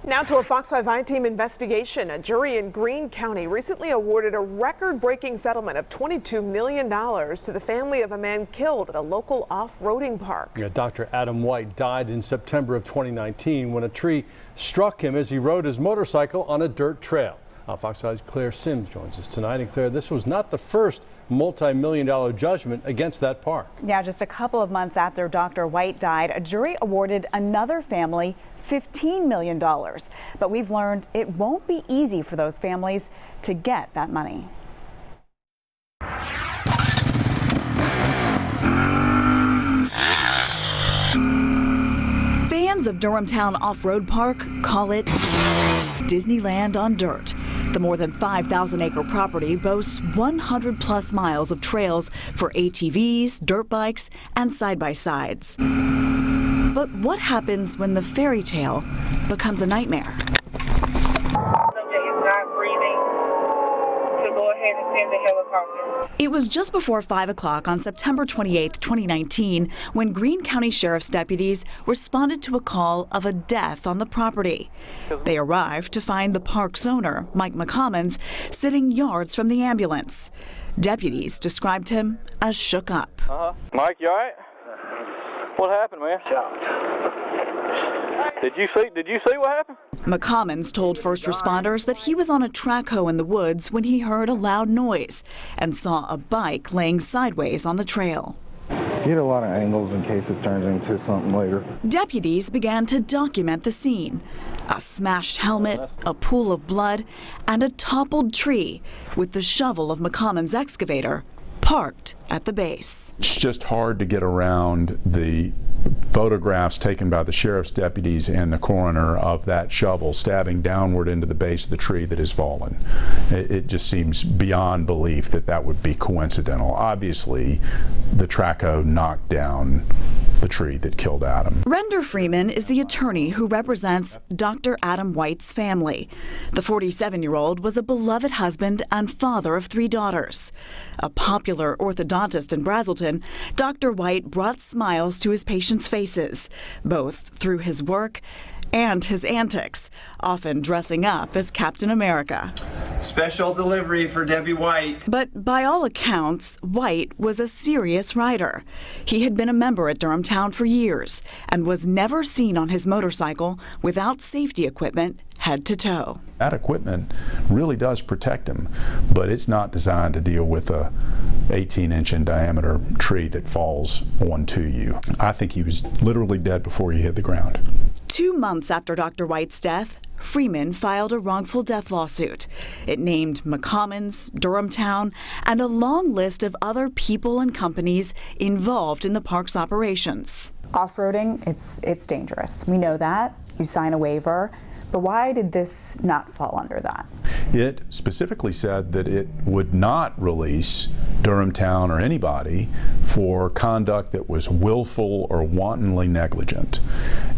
Now to a Fox 5 I-Team investigation. A jury in Greene County recently awarded a record-breaking settlement of $22 million to the family of a man killed at a local off-roading park. Yeah, Dr. Adam White died in September of 2019 when a tree struck him as he rode his motorcycle on a dirt trail. Fox 5's Claire Sims joins us tonight. And Claire, this was not the first multi-million-dollar judgment against that park. Yeah, just a couple of months after Dr. White died, a jury awarded another family $15 million. But we've learned it won't be easy for those families to get that money. Fans of Durhamtown Off Road Park call it Disneyland on dirt. The more than 5,000-acre property boasts 100-plus miles of trails for ATVs, dirt bikes, and side-by-sides. But what happens when the fairy tale becomes a nightmare? It was just before 5 o'clock on September 28, 2019, when Greene County Sheriff's deputies responded to a call of a death on the property. They arrived to find the park's owner, Mike McCommons, sitting yards from the ambulance. Deputies described him as shook up. Mike, you all right? What happened, man? Did you see what happened? McCommons told first responders that he was on a track hoe in the woods when he heard a loud noise and saw a bike laying sideways on the trail. Get a lot of angles in case it turns into something later. Deputies began to document the scene. A smashed helmet, a pool of blood, and a toppled tree with the shovel of McCommons' excavator parked at the base. It's just hard to get around the photographs taken by the sheriff's deputies and the coroner of that shovel stabbing downward into the base of the tree that has fallen. It just seems beyond belief that that would be coincidental. Obviously, the track hoe knocked down the tree that killed Adam. Render Freeman is the attorney who represents Dr. Adam White's family. The 47-year-old was a beloved husband and father of 3 daughters. A popular orthodontist in Brazelton, Dr. White brought smiles to his patients' faces, both through his work and his antics, often dressing up as Captain America. Special delivery for Debbie White. But by all accounts, White was a serious rider. He had been a member at Durhamtown for years and was never seen on his motorcycle without safety equipment head to toe. That equipment really does protect him, but it's not designed to deal with a 18-inch in diameter tree that falls onto you. I think he was literally dead before he hit the ground. 2 months after Dr. White's death, Freeman filed a wrongful death lawsuit. It named McCommons, Durhamtown, and a long list of other people and companies involved in the park's operations. Off-roading, it's dangerous. We know that. You sign a waiver. But why did this not fall under that? It specifically said that it would not release Durhamtown or anybody for conduct that was willful or wantonly negligent.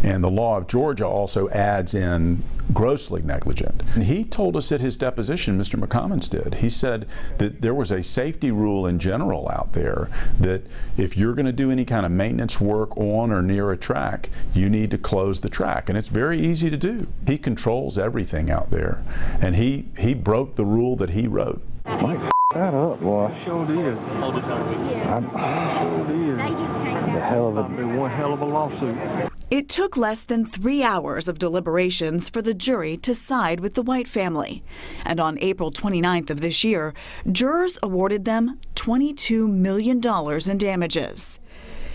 And the law of Georgia also adds in grossly negligent. And he told us at his deposition, Mr. McCommons did, he said that there was a safety rule in general out there that if you're going to do any kind of maintenance work on or near a track, you need to close the track. And it's very easy to do. He controls everything out there. And he broke the rule that he wrote. Mike, that up, boy. Sure did. One hell of a lawsuit. It took less than 3 hours of deliberations for the jury to side with the White family. And on April 29th of this year, jurors awarded them $22 million in damages.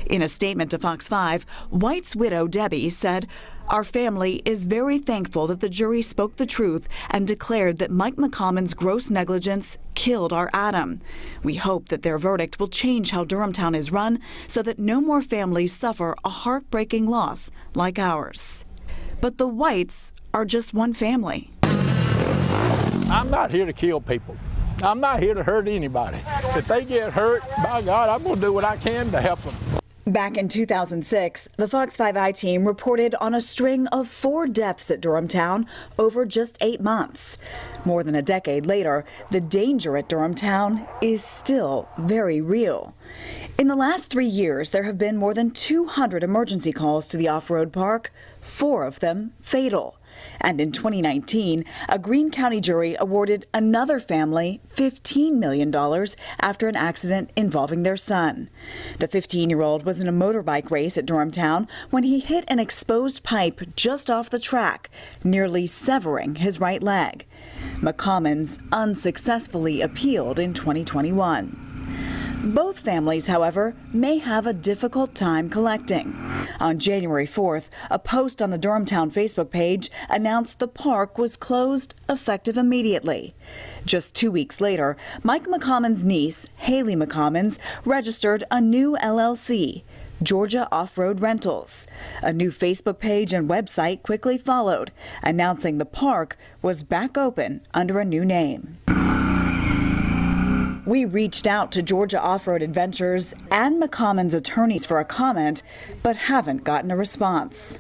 In a statement to Fox 5, White's widow, Debbie, said, "Our family is very thankful that the jury spoke the truth and declared that Mike McCommons' gross negligence killed our Adam. We hope that their verdict will change how Durhamtown is run so that no more families suffer a heartbreaking loss like ours." But the Whites are just one family. I'm not here to kill people. I'm not here to hurt anybody. If they get hurt, by God, I'm going to do what I can to help them. Back in 2006, the Fox 5 I-Team reported on a string of 4 deaths at Durhamtown over just 8 months. More than a decade later, the danger at Durhamtown is still very real. In the last 3 years, there have been more than 200 emergency calls to the off-road park, 4 of them fatal. And in 2019, a Greene County jury awarded another family $15 million after an accident involving their son. The 15-year-old was in a motorbike race at Durhamtown when he hit an exposed pipe just off the track, nearly severing his right leg. McCommons unsuccessfully appealed in 2021. Both families, however, may have a difficult time collecting. On January 4th, a post on the Durhamtown Facebook page announced the park was closed effective immediately. Just 2 weeks later, Mike McCommons' niece, Haley McCommons, registered a new LLC, Georgia Off Road Rentals. A new Facebook page and website quickly followed, announcing the park was back open under a new name. We reached out to Georgia Off-Road Adventures and McCommons' attorneys for a comment, but haven't gotten a response.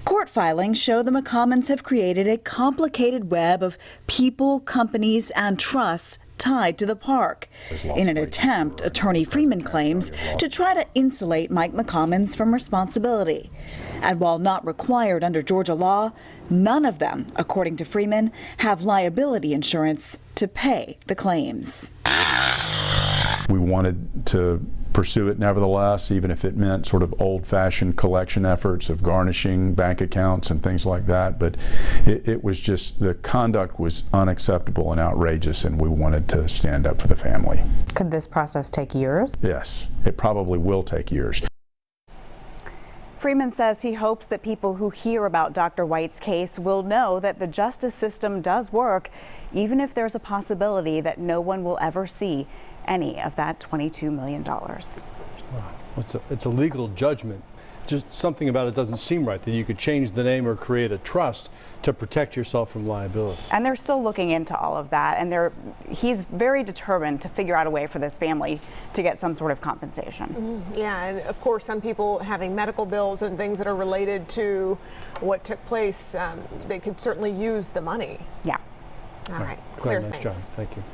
Court filings show the McCommons have created a complicated web of people, companies, and trusts tied to the park in an attempt, Attorney Freeman claims, to try to insulate Mike McCommons from responsibility. And while not required under Georgia law, none of them, according to Freeman, have liability insurance to pay the claims. We wanted to pursue it nevertheless, even if it meant sort of old-fashioned collection efforts of garnishing bank accounts and things like that. But it was just, the conduct was unacceptable and outrageous, and we wanted to stand up for the family. Could this process take years? Yes, it probably will take years. Freeman says he hopes that people who hear about Dr. White's case will know that the justice system does work, even if there's a possibility that no one will ever see any of that $22 million. It's a legal judgment. Just something about it doesn't seem right, that you could change the name or create a trust to protect yourself from liability. And they're still looking into all of that, and he's very determined to figure out a way for this family to get some sort of compensation. Yeah, and of course some people having medical bills and things that are related to what took place, they could certainly use the money. Yeah. All right, Claire, Claire, nice thanks. job. Thank you.